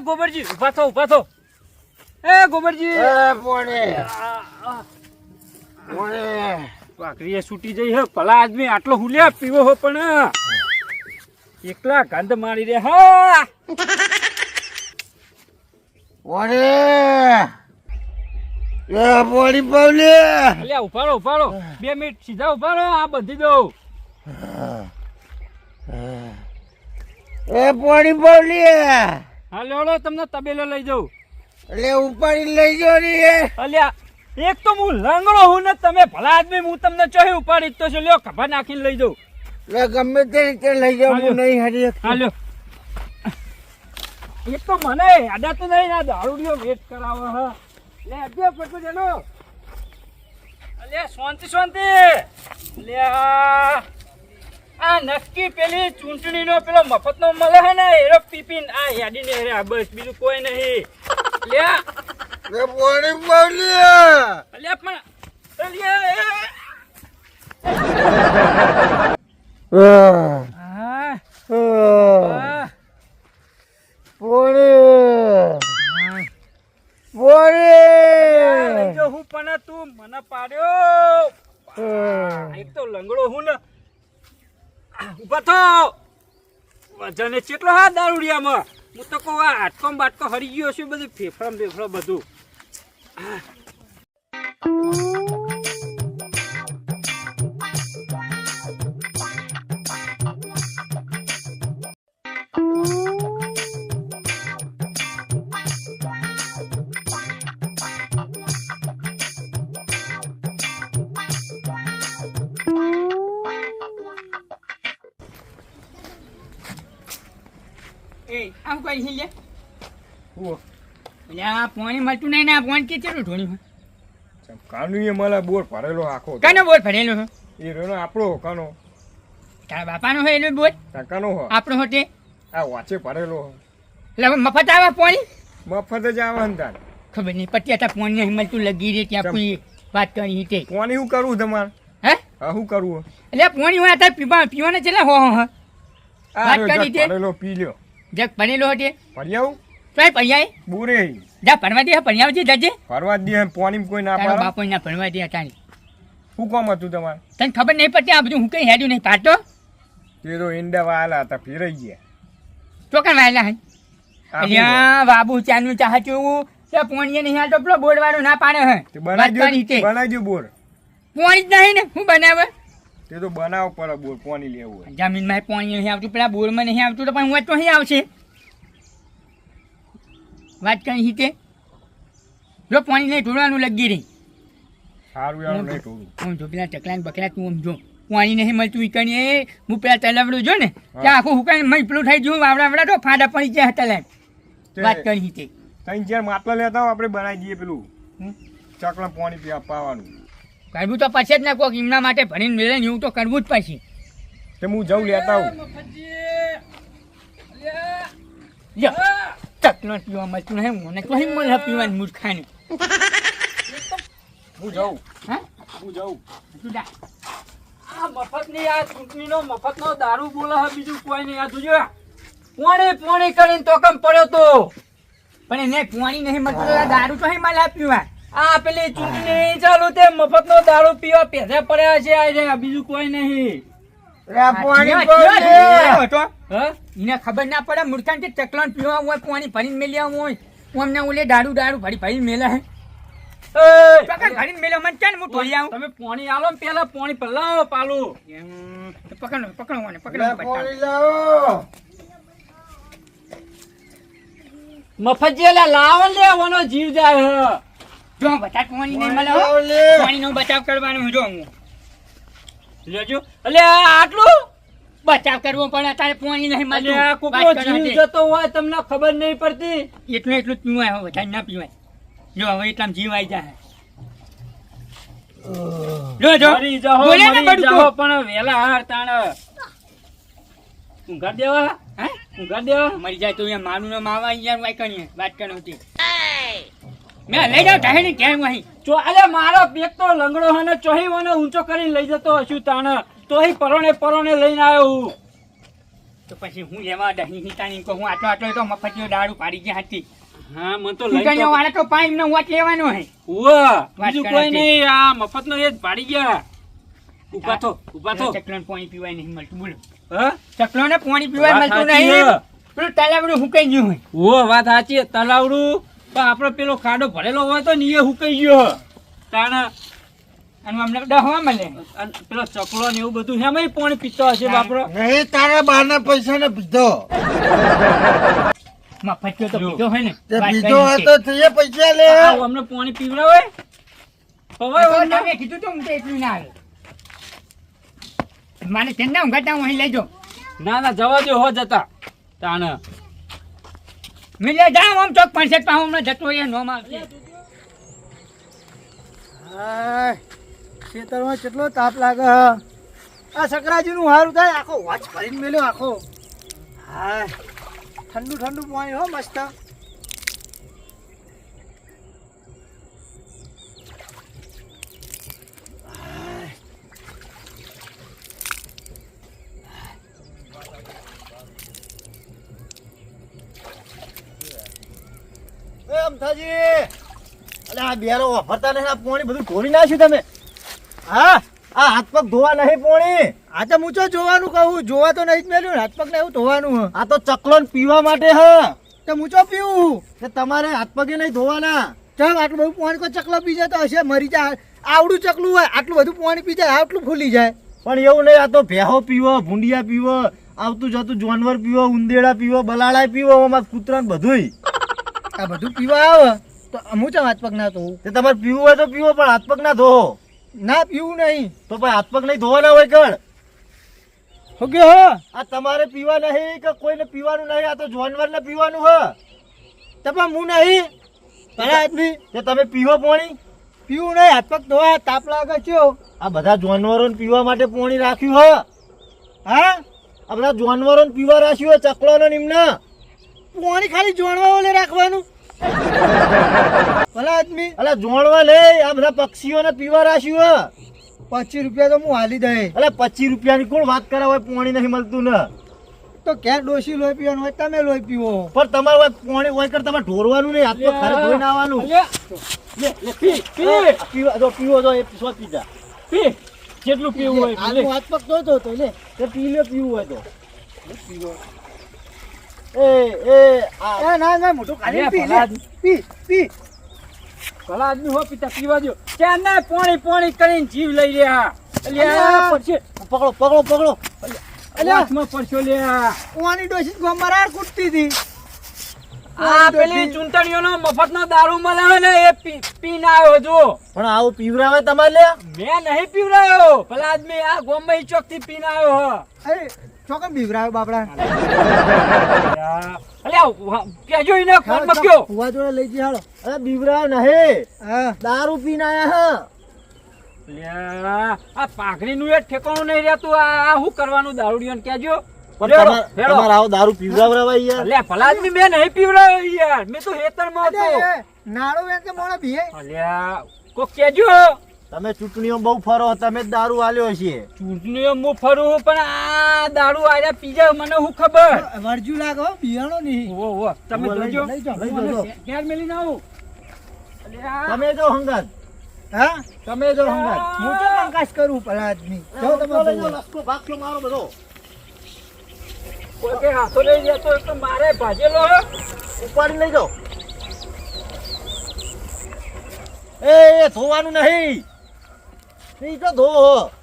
ગોબરજી ઉભા થો ગોબરજી પાકરીએ છૂટી જઈ હે ભલા આદમી આટલો હુલ્યા પીવો હો પણ એકલા ગંધ મારી રે હા ઉભારો 2 મિનિટ સીધા ઉભારો આ બંધી દઉં પાણી પાવલી હા લેવડો તમને તબેલો લઈ જાઉં એટલે ઉપાડી લઈ જાઓ ને અલ્યા એક તો હું લંગડો હું ને તમે ભલા આદમી હું તમને ચોહી ઉપાડી તો છો લ્યો ખભા નાખીને લઈ જાઉં એટલે ગમે તે રીતે લઈ જાઉં હું નહીં હરી હા લ્યો એક તો મને આદા તો નહીં ના દારૂડિયો વેટ કરાવો હા લે અડ્યો પટકો જેનો અલ્યા શાંતિ લે આ નક્કી પેલી ચૂંટણીનો પેલો મફતનો મળે હે ને એરો પીપીન આ યાદીને રે બસ બીજું કોઈ નહીં લે પાણી પાવલી અલ્યા પણ હું પણ તું મને પાડ્યો એક તો લંગડો હું ને ઉભા થો વજને કેટલો હા દારૂડિયામાં હું તો કહું આ હાટકો બાટકો હરી ગયો છું બધું ફેફડા બધું આમ કોઈ હિલે પાણી મળતું નહીં ને પાણી કે ચેલું ઢોળ્યું કાનુએ मला બોર ભરેલો આખો કાનો બોર ભરેલો હે એ રેનો આપણો કાનો તારા બાપાનો હે એનો બોર કાકાનો હો આપણો હોતે આ વાચે ભરેલો એટલે મફત આવે પાણી મફત જ આવે ને તાર ખબર નહીં પટ્યા પાણી નહીં મળતું લગી રે ત્યાં કોઈ વાત કરી તે પાણી શું કરવું તમારે હે હા શું કરવું એટલે પાણી હોય અત્યારે પીવાના ચેલા હો વાત કરી તે ભરેલો પી લ્યો જગ ભરેલો હોતે ફરી આવું તો પૈયા બુરે જા ભણવા દે ભણ્યા છે જજે ફરવા દે પાણી કોઈ ના પાડે બાપો ના ભણવા દે તારી શું કામ હતું તમારે તને ખબર નહીં પડતી આ બધું હું કઈ હેડ્યું નહીં પાડતો તે તો ઈંડા વાળા હતા ફેરાઈ ગયા ચોકન વાયેલા હે અહીંયા બાબુ ચાનું ચાહતું તે પોણીએ નહીં હાલતો પેલો બોર્ડ વાળો ના પાડે હે બનાવજો બોર પોણી જ નહીં ને હું બનાવે તે તો બનાવ પડે બોર પાણી લેવું હોય જમીનમાં પાણી નહીં આવતું પેલા બોરમાં નહીં આવતું તો પણ હું તો અહીં આવશે વાત કરી હિતે જો પાણી નહીં ઢોળવાનું લગી રહી સારું યાર નહીં ઢોળું હું જો પેલા ચકલા બકરા તું આમ જો પાણી નહીં મળતું ઈકણીએ હું પેલા તલાવડું જો ને ત્યાં આખું હુકાઈને મય પેલું થઈ ગયું વાવડા તો ફાડા પડી જાય તલાવ વાત કરી હિતે ત્રણ ચાર માટલા લેતા હોય આપણે બનાવી દઈએ પેલું ચકલા પાણી પીવા પાવાનું કરવું તો પછી જ ના કોક એમના માટે ભણીને મેળે ને એવું તો કરવું જ પછી તે હું જઉં લેતા આવું ચકલો પીવા મળતું નહીં મને કોઈ મળે પીવાનું મૂર્ખાનું હું જાઉં હા હું જાઉં તું જા આ મફતની આ ચૂંટણીનો મફતનો દારૂ બોલે છે બીજું કોઈ નહીં આ જોજો પોણી કરીને તો કમ પડ્યો તો પણ એને પોણી નહીં મળતું દારૂ તો મળે પીવા આ પેલી ચૂંટણી ચાલુ તે મફતનો દારૂ પીવા પેધે પડ્યા છે આ બીજું કોઈ નહીં એને ખબર ના પડે મૂર્ખાન કે ચકલાન પીવા હોય પાણી ભરીને મેલ્યા હોય અમને ઓલે દારૂ ભરી મેલા હે ભરીને મેલ્યો મને ચાલ હું ઢોળી આવું તમે પાણી આલો ને પેલા પાણી પલાવો પાલો પકડો મફત જે લાવો લે ઓનો જીવ જાય હ જો બટાટ પાણી નહીં મળે હો પાણીનો બચાવ કરવાનો જો હું લેજો અલે આટલું બચાવ કરવો પણ અત્યારે પાણી નહીં મળતું અલે કોકનો જીવ જતો હોય તમને ખબર નહીં પડતી એટલું પીવાય હો વધારે ના પીવાય જો હવે એટલામાં જીવ આવી જાય જો બોલે ને બડકો પણ વેલા હાર તાણ ઊંઘા દેવા હે ઊંઘા દેવા મરી જાય તો અહીંયા માનું ને માવા યાર વાય કણીએ વાત કરો હતી મે લઈ જાવ ઢાહે ને કેમ વહી જો અલે મારો પેક તો લંગડો હને ચોહી વને ઊંચો કરીને લઈ જતો હશું તાણ તોહી પરોણે લઈને આવ્યો હું તો પછી હું લેવા દહીં હિતાની કહું આટલો તો મફતિયો દારૂ પાડી ગયા હતી હા મને તો લઈ ગયો વાળા તો પાઈપ નો વોટ લેવાનો હે ઓવા બીજું કોઈ નહીં આ મફત નો એ જ પાડી ગયા ઉભા થો ચકલોને પાણી પીવાય નહીં મળતું બોલો હ ચકલોને પાણી પીવાય મળતું નહીં પેલું તલાવડું હુકાઈ ગયું હોય ઓ વાત સાચી તલાવડું પણ આપણો પેલો ખાડો ભરેલો હોય તો ને એ હુકાઈ ગયો તાણ અને અમને ડહવા મળે પેલો ચકલો ને એવું બધું હેમાં પાણી પીતો હશે બાપરો નહીં તારા બાના પૈસા ને પીધો મફત તો પીધો હોય ને તે પીધો હતો તે પૈસા લે અમને પાણી પીવડાવે હવે તમે કીધું તો હું તો એટલું ના આવે માને તેના ઊંઘાતા હું અહીં લઈ જાઉં ના જવા દો હો જતા તાણ મિલે જામ આમ ચોક 65 પાઉં હમણાં જતો એ નો મારશે હાય ખેતરમાં કેટલો તાપ લાગે આ સકરાજીનું હારું થાય આખો વોચ ભરીને મેલ્યો આખો હાય ઠંડુ પાણી હો મસ્ત અમથાજી અલે આ બેરો વાપરતા નહીં આ પાણી બધું ઢોળી નાખ્યું તમે હા આ હાથ પગ ધોવા નહીં પાણી આ તો મૂચો જોવાનું કહું જોવા તો નહીં જ મેલ્યું હાથ પગ ને એવું ધોવાનું હ આ તો ચકલોન પીવા માટે હ તો મૂચો પીવું તે તમારે હાથ પગે નહીં ધોવાના ચાલ આટલું બધું પાણી કોઈ ચકલો પી જાય તો હશે મરી જાય આવડું ચકલું હોય આટલું બધું પાણી પી જાય આટલું ફૂલી જાય પણ એવું નહીં આ તો ભેહો પીવો ભૂંડિયા પીવો આવતું જતું જાનવર પીવો ઉંદેડા પીવો બલાડા પીવો આમાં કૂતરા બધુંય આ બધું પીવા આવે તો હું ચાલ હાથ પગ ના ધોવું તે તમારે પીવું હોય તો પીવો પણ હાથ પગ ના ધો ના પીવું નહીં તો ભાઈ હાથ પગ નહીં ધોવાના હોય કણ હો ગયો હો આ તમારે પીવા નહીં કે કોઈને પીવાનું નહીં આ તો જાનવરને પીવાનું હ તપા હું નહીં ભલા આદમી તે તમે પીવો પાણી પીવું નહીં હાથ પગ ધોવા તાપ લાગે છે આ બધા જાનવરોને પીવા માટે પાણી રાખ્યું હ હા આ બધા જાનવરોને પીવા રાખ્યું હ ચકલોને નિમને પાણી ખાલી જોણવા ઓલે રાખવાનું ભલા આદમી અલા જોણવા નહીં આ બધા પક્ષીઓને પીવા રાખ્યું હ 25 રૂપિયા તો હું હાલી દે અલા 25 રૂપિયાની કોણ વાત કરે હોય પાણી નહીં મળતું ને તો ક્યાં ડોસી લોહી પીવાનું હોય તમે લોહી પીવો પણ તમારે હોય પાણી હોય કર તમારે ઢોરવાનું નહીં હાથ પગ ખરે ધોઈને આવવાનું પીવા જો પીવો જો એ સ્વ પીજા જેટલું પીવું હોય હાથ પગ ધોતો તો લે તે પી લે પીવું હોય તો પીવો એ ના મોટું ખાલી પી લે પી ભલા આદમી હો પીતા પીવા દો ત્યાં ના પાણી કરીને જીવ લઈ રહ્યા અલ્યા પડશે પકડો હાથમાં પડશો લે ઓની ડોસી ગોમરાર કૂટતી હતી આ પેલી ચૂંટણીઓનો મફતનો દારૂ મળે ને એ પીને આવ્યો જો પણ આવું પીવરાવે તમારે લે મેં નહીં પીવડાયો ભલા આદમી આ ગોમ્બઈ ચોક થી પીને આવ્યો હ અરે ચોકન બીવરાયો બાપડા અલ્યા કેજો એને ફોન મક્યો હુવા જોડે લઈ જી હાલો અરે બીવરાવે નહીં હા દારૂ પીને આયા લ્યા આ પાઘડી નું એ ઠેકાણું નહીં રહેતું આ શું કરવાનું દારૂડિયો ને કેજો તમારે આવો દારૂ પીવરાવરાવા યાર અલ્યા ભલા આદમી મેં નહીં પીવડાયો યાર મેં તો હેતરમાં હતો નાળો વેણ કે મોણા ભીએ અલ્યા કોક કેજો તમે ચૂંટણીઓ બહુ ફરો તમે જ દારૂ આલ્યો છે ચૂંટણીઓ હું ફરું પણ આ દારૂ આયા પીજા મને શું ખબર વરજુ લાગો બિયાણો નહીં ઓ તમે જોજો લઈ જાઓ. ઘેર મેલી ના આવું અલ્યા તમે જો હંગાત હા તમે જો હંગાત હું તો કંકાસ કરું ભલા આદમી જો તમે ભાગશો મારો બધો કોઈ કે હાથો લઈ જતો એક તો મારે ભાજેલો હે ઉપાડી લઈ જાઓ એ ધોવાનું નહીં નહીં તો ધો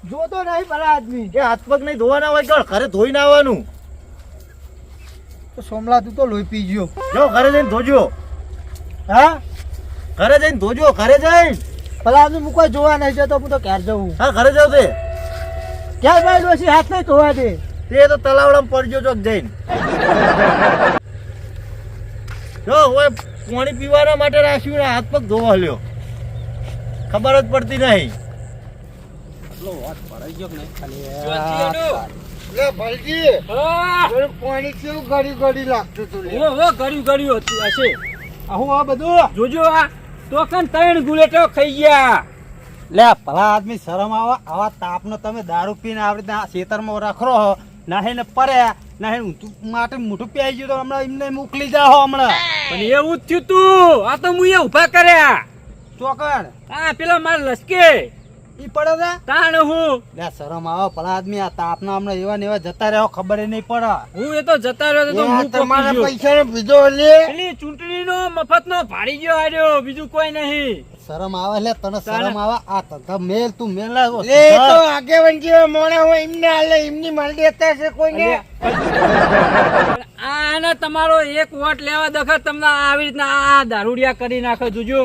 જોતો નહીં ભલા આદમી એ હાથ પગ નહીં ધોવાના હોય ઘરે ધોઈને આવવાનું તો સોમલા તું તો લોહી પી ગયો. જો ઘરે જઈને ધોજો. હા ઘરે જઈને ધોજો. ઘરે જઈને. ભલા આદમી હું કોઈ જોવા નહીં જતો, હું તો ઘેર જવું. હા ઘરે જાવ તે. ક્યાં ભાઈ ડોશી હાથ નહીં ધોવા દે. તે તો તલાવડામાં પડજો ચોક જઈને. જો હવે પાણી પીવાના માટે રાખ્યું ને હાથ પગ ધોવા લ્યો. ખબર જ પડતી નહીં. લે ભલજી હા. પાણી કેવું ગળી ગળી લાગતું તું લે. ઓ ગળ્યું હતું હશે. આહું આ બધું જોજો આ તો કન 3 ગુલેટો ખાઈ ગયા. લે ભલા આદમી શરમ આવે. આવા તાપનો તમે દારૂ પીને આવી રીતના ખેતરમાં રખડો હો. નાહીને પડ્યા નાહીને ઊંધું માટે મોઢું પ્યાઈ ગયું તો હમણાં એમને મોકલી જાઓ હમણાં. પણ એવું જ થયું તું. આ તો મુએ ઊભા કર્યા. ચોકડ આ પેલા મારા લસકે ઈ પડે છે. તાણ હું લે શરમ આવે ભલા આદમી. આ તાપના હમણાં એવા ને એવા જતા રહ્યો ખબર નહીં પડે. હું એ તો જતા રહ્યો તો હું તમારા પકડી ગયો. પૈસા બીજો લે. પેલી ચૂંટણીનો મફતનો ભાડી ગયો આર્યો, બીજું કોઈ નહીં. શરમ આવે લે તને શરમ આવે. આ તથા મેલ તું મેલ લાવો. લે તો આગેવાન જેવા મોણા હોય એમને હાલે એમની માલડી હતા છે કોઈને. આને તમારો એક વોટ લેવા દખત તમને આવી રીતના આ દારૂડિયા કરી નાખે. જોજો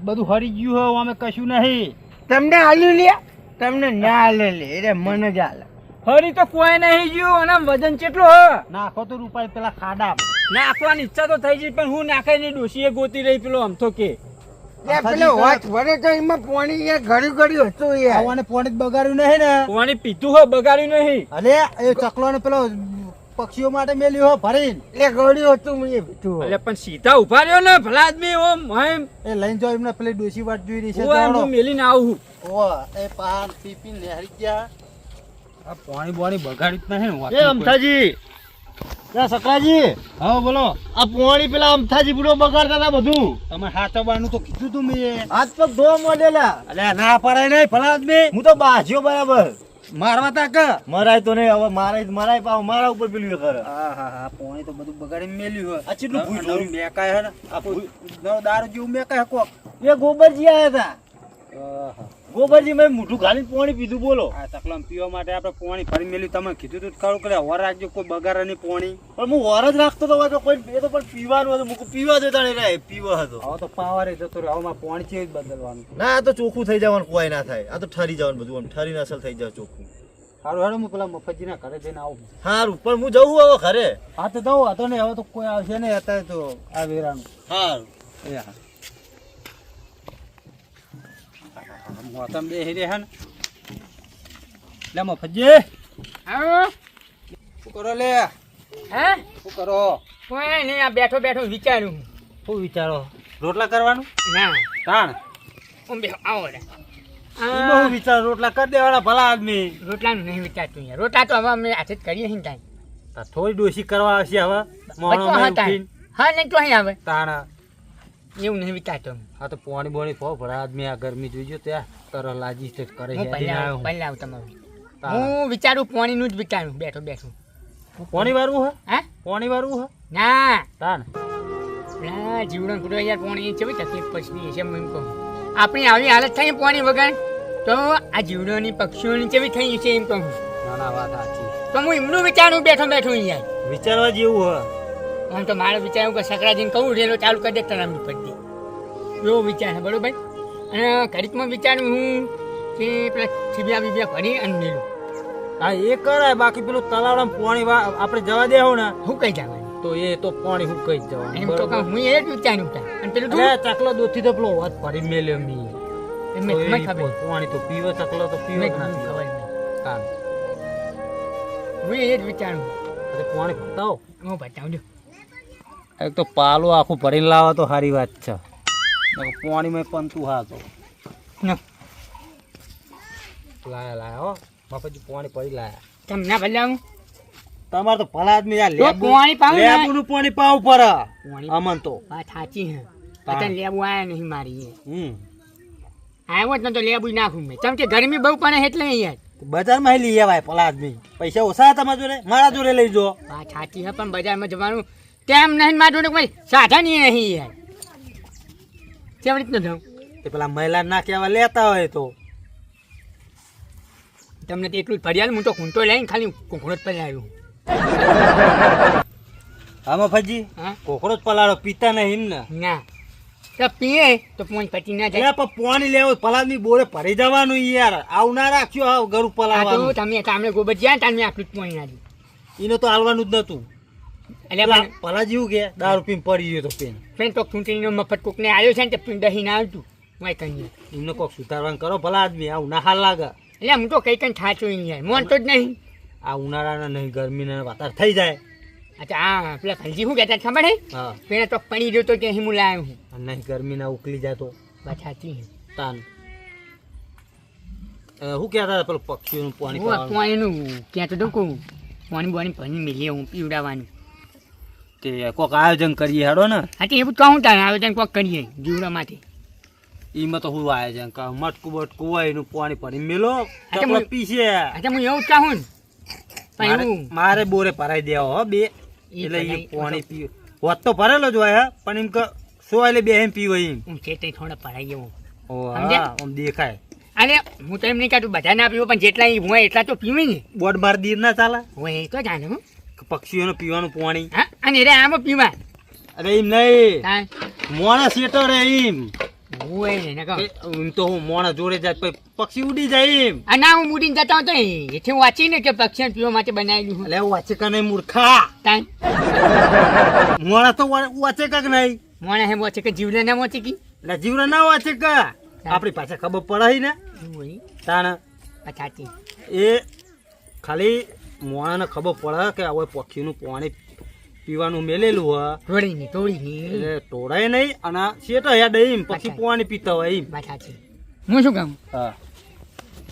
બધું હરી ગયું હોય અમે કશું નહીં. તમને હાલ્યું લે તમને ના હાલે લે એટલે મને જ હાલે. ફરી તો કોઈ નહીં ગયું. અને વજન કેટલો હ નાખો તો રૂપાય પેલા ખાડા. નાખવાની ઈચ્છા તો થઈ ગઈ, પણ હું નાખે નહીં. ડોશીએ ગોતી રહી પેલો આમ તો કે પેલો વાત વરે તો એમાં પાણી યાર ઘડ્યું ઘડ્યું હતું યાર. આવવાને પાણી જ બગાડ્યું નહીં ને. પાણી પીતું હોય બગાડ્યું નહીં. અલે એ ચકલો ને પેલો પક્ષીઓ માટે મેલ્યું હો ભરીને. એટલે ઘડ્યું હતું મેં પીધું. એટલે પણ સીધા ઉભા રહ્યો ને ભલા આદમી. ઓમ એમ એ લઈને જાઓ એમને પેલી ડોસી વાટ જોઈ રહી છે. હું મેલીને આવું. એ પાન પી પી નેહરી ગયા. આ પાણી બોણી બગાડ્યું જ નહીં. એ અમથાજી એ સકરાજી હા બોલો. આ પાણી પેલા અમથાજી બુડો બગાડતા હતા બધું. તમે હાચવવાનું તો કીધું તું મેં. હાથ પગ ધોવા મોડેલા. અલે ના પડાય નહીં ભલા આદમી. હું તો બાજ્યો બરાબર. મારવા તાક. મરાય તો નહીં હવે મરાય પાવ મારા ઉપર પેલું કરે. હા હા હા પાણી તો બધું બગાડીને મેલ્યું હોય. આ કેટલું ભૂઈ ઢોર્યું. મેકાય હે ને. આ નવો દારૂ જેવું મેકાય કોક. એ ગોબરજી આવ્યા હતા. ગોબરજી મેં મોઢું ગાલીને પાણી પીધું બોલો. આ ચકલામાં પીવા માટે આપણે પાણી ભરી મેલ્યું. તમે કીધું તું ખરું કે વર રાખજો કોઈ બગાડે નહીં પાણી. પણ હું વર જ રાખતો તો તો કોઈ એ તો પણ પીવાનું હતું. મૂકું પીવા દેતા નહીં રહે પીવા હતો. હવે તો પાવરે જતો રહ્યો. હવે પાણી છે જ બદલવાનું. ના આ તો ચોખ્ખું થઈ જવાનું કોઈ ના થાય. આ તો ઠરી જવાનું બધું આમ ઠરીને અસલ થઈ જાય ચોખ્ખું. સારું હેડો હું પેલા મફતજીના ઘરે જઈને આવું. સારું પણ હું જવું હવે ઘરે. હા તો દઉં હતો ને. હવે તો કોઈ આવશે નહીં અત્યારે તો આ વેરાનું. સારું. એ હા મોતમ બે હેરે હે ને. લે મફતજી હા શું કરો લે. હે શું કરો. કોઈ નહીં. આ બેઠો બેઠો વિચાર્યું. શું વિચારો. રોટલા કરવાનું. ના તાણ ઓમ બેહો આવો રે. એમાં શું વિચાર. રોટલા કરી દેવાના ભલા આદમી. રોટલાનું નહીં વિચારતું યાર. રોટલા તો હવે અમે હાથે જ કરીએ છીએ ને ટાઈમ. આ થોડી ડોસી કરવા આવશે હવે. મોણો હા માં ટાઈમ. હા નહીં તો અહીં આવે. તાણા એવું નહીં વિચારતો. આ તો પાણી બોણી પો ભલા આદમી. આ ગરમી જોઈજો ત્યાં તર લાજી છે કરે હું છે. પહેલા આવું તમારું. હું વિચારું પાણીનું જ વિચારું બેઠો બેઠો. પાણી વાળું હે. હે પાણી વાળું હે. ના તાણ ના જીવડો ફૂટો યાર પાણી કેવી તકલીફ પછી છે એમ કહું. આપણી આવી હાલત થઈ પાણી વગર તો આ જીવડોની પક્ષીઓની કેવી થઈ છે એમ કહું. નાના વાત સાચી. તો હું એમનું વિચારું બેઠો બેઠો યાર. વિચારવા જેવું હે. આમ તો મારે વિચાર્યું કે સકરાજીને કહું રેલો ચાલુ કરી દે તરામી પડી એવો વિચાર છે બરોબર. અને ઘડીકમાં વિચાર્યું હું કે પેલા છીબિયા બીબિયા ભરી અને મેલું. હા એ કરાય. બાકી પેલું તલાવડામાં પાણી આપણે જવા દેવું ને હું કઈ જવાનું તો એ તો પાણી હું કઈ જવાનું. એમ તો કહું હું એ જ વિચાર્યું હતા. અને પેલું ચકલો દૂધથી તો પેલો વાત ભરી મેલ્યો મી. એમને મને ખબર પાણી તો પીવે ચકલો તો પીવે જ મને નથી. ખબર નહીં. તાણ હું એ જ વિચારું. પાણી ભરતાઓ. હું બતાવજો. એક તો પાલો આખું ભરીને લાવો તો સારી વાત છે. પાણીમાં પંતું હા તો લાયા હો બાપાજી પાણી પડી લાયા. તમે ના ભલાવું તમારે તો ભલા આદમી આ તો પાણી પાવું ને. લેબુનું પાણી પાવું પડે પાણી અમન તો. વાત સાચી હે. પતંગ લેવું આયા નહીં મારી એ. હમ આવ્યો જ ન તો લેવું નાખું મેં. કેમ કે ગરમી બહુ પડે એટલે યાર. બજારમાં લઈ આવાય ભલા આદમી. પૈસા ઓછા તમારા જોડે મારા જોડે લઈ જો. વાત સાચી હે. પણ બજારમાં જવાનું તેમ નહીં મારા જોડે કોઈ સાધન નહીં યાર. કેવી રીતનું જાઉં. તે પેલા મહિલા ના કહેવા લેતા હોય તો તમને તો એટલું જ ફરિયાદ. હું તો ખૂંટો લઈને ખાલી કુંકડો જ પડાવ્યું. આમાં ફજી હા? કોકરો જ પલાળો પીતા નહીં ને ના તો પીએ તો પોણી પતી ના જાય. એટલે પણ પાણી લેવો પલાળની બોરે ભરી જવાનું યાર આવું ના રાખ્યો આવ ગરું આ તો પલાળવાનું તમે તામણે ગોબર જ્યાં તામે આટલું જ પોણી નાખ્યું. એને તો હાલવાનું જ નતું એટલે પેલા પણ પલા જેવું કે દારૂ પીને પડી ગયો તો પેન ફેન તો ચૂંટણીનો મફત કોકને આવ્યો છે ને તે દહીં ના આવતું વાય કહીએ. એમને કોક સુધારવાનું કરો ભલા આદમી આવું ના હાલ લાગે એટલે હું તો કઈ કઈ થાચું યાર મોનતો જ નહીં. આ ઉનાળાના નહીં ગરમીના વાતાર થઈ જાય અચ્છા આ પેલા ખલજી શું કહેતા ખબર હે હા પેલા તો પડી ગયો તો કે હું લાવ્યો હું અને નહીં ગરમીના ઉકલી જાય તો વાત સાચી છે. તાન શું કહેતા હતા પેલું પક્ષીઓનું પાણી હું આ પાવાનું? પાણીનું કહેતો તો કહું પાણી બાણી ભરી મેલીએ હું પીવડાવવાનું. તે કોક આયોજન કરીએ હેડો ને હા તો એવું કહું તારે આવેદન કોક કરીએ જીવડા માટે. એમાં તો શું આયોજન કા મટકું બટકું હોય એનું પાણી ભરી મેલો તો ચકલો હું- પીશે અચ્છા હું એવું જ કહું ને પણ મારે- એવું મારે બોરે ભરાઈ દેવા હો બે એટલે એ ભરાઈ- પાણી પીવે હોત તો ભરેલો જ હોય હે પણ એમ કે સો એટલે બે એમ પીવે એમ હું છે તે થોડા પડાઈ ગયો. ઓ સમજ્યા? હા આમ દેખાય અરે હું તો એમ નહીં કહેતું બધા ના પીવું પણ જેટલા ઈ હોય એટલા તો પીવે ને બોર્ડ માર દીર ના ચાલે હોય એ તો જાણે હું પક્ષીઓને પીવાનું પાણી હા અને રે આમાં પીવા અરે એમ નહીં હા મોણા સેટો રે એમ હોય ને ને કહું એમ તો હું મોણા જોડે જાય પછી પક્ષી ઉડી જાય એમ આ ના હું મૂડીને જતા હોતો ને એથી હું વાંચીને કે પક્ષીને પીવા માટે બનાવેલું હું એટલે વાંચે કા નહીં મૂર્ખા તાન મોણા તો વાંચે કાક નહીં મોણા હે વાંચે કે જીવલે ના વાંચે કી એટલે જીવડા ના વાંચે કા આપણી પાસે ખબર પડે ને એવું હોય તાણ વાત સાચી. એ ખાલી મોણાને ખબર પડે કે હવે પક્ષીનું પાણી પીવાનું મેલેલું હોય તોડીને એટલે તોડાય નહીં અને શેટો યાદ એમ પક્ષી પાણી પીતા હોય એમ વાત સાચી. હું શું કહું હા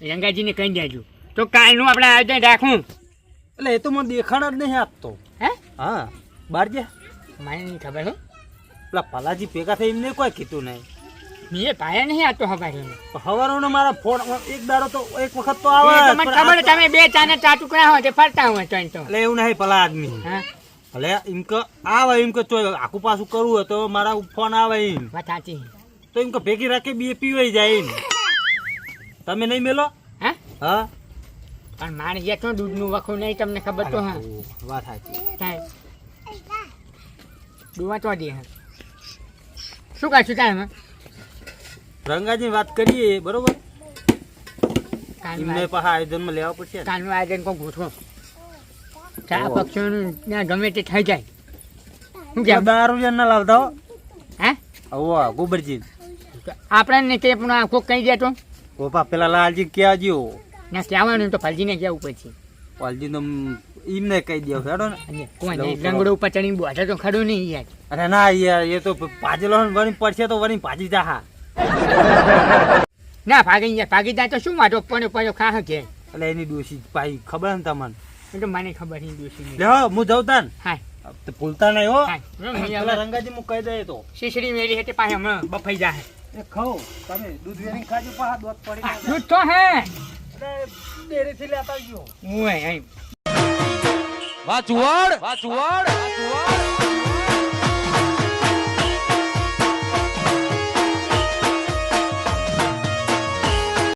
રંગાજીને કહી દેજો તો કાલનું આપણે આયોજન રાખું. એટલે એ તો મને દેખાણ જ નહીં આપતો હે હા બાર જે મને નહીં ખબર હો પેલા પલાજી ભેગા થઈ એમને કોઈ કીધું નહીં મેં પાયા નહીં આતો ખબર હવારોને મારા ફોન એક દાડો તો એક વખત તો મને આવે ખબર છે, તમે બે ચાને ચા ટુકડા હોય તે ફરતા હોય તો એમ તો એટલે એવું નહીં પેલા આદમી હા એટલે એમ કે આવે એમ કે ચોય આખું પાછું કરવું હોય તો મારા ફોન આવે એમ વાત સાચી. તો એમ કે ભેગી રાખી બે પીવાઈ જાય એમ તમે નહીં મેલો હા હા પણ મારે જે તો દૂધનું વખું નહીં તમને ખબર તો હા વાત સાચી કાંઈ દુવા તો દે હા શું કરશું કાંઈ રંગાજી વાત કરીએ બરોબર કાલનું એમને પાછા આયોજનમાં લેવા પડશે ને. કાલનું આયોજન કોઈ ગોઠવો ચા ઓહો. પક્ષીઓનું ત્યાં ગમે તે થઈ જાય શું તો કહેવું દારૂ જ ના લાવતા હો હે આવો ગોબરજી આપણને તે પણ આખો કહી દે તો ગોપા પેલા લાલજી કહેજો ના કહેવાનું તો ફલજીને કહેવું પછી વાલજી તો એમને કહી દો હેડો ને અને કોઈ લઉં નહીં કરો. લંગડો ઉપર ચડીને બોધે તો ખરું નહીં યાર અરે ના યાર એ તો ભાજેલો વળી પડશે તો વળી ભાજી જા ના ભાગી યાર ભાગી જાય તો શું વાંધો પડ્યો ખા કે એટલે એની ડોશી ભાઈ ખબર ને તમને એ તો મને ખબર નહીં દોષી લે હો હું જઉં તાન હા તો ભૂલતા નહીં હો હા પેલા રંગાજી હું કહી દે તો શીશડી મેલી હતી પાસે હમણાં બફાઈ જાય એ ખાઓ તમે દૂધ વેરી ખાજો પાછા દોત પડી ના જાય. દૂધ તો હે એટલે ડેરીથી લેતા આવજો હું એમ વાચુવાડ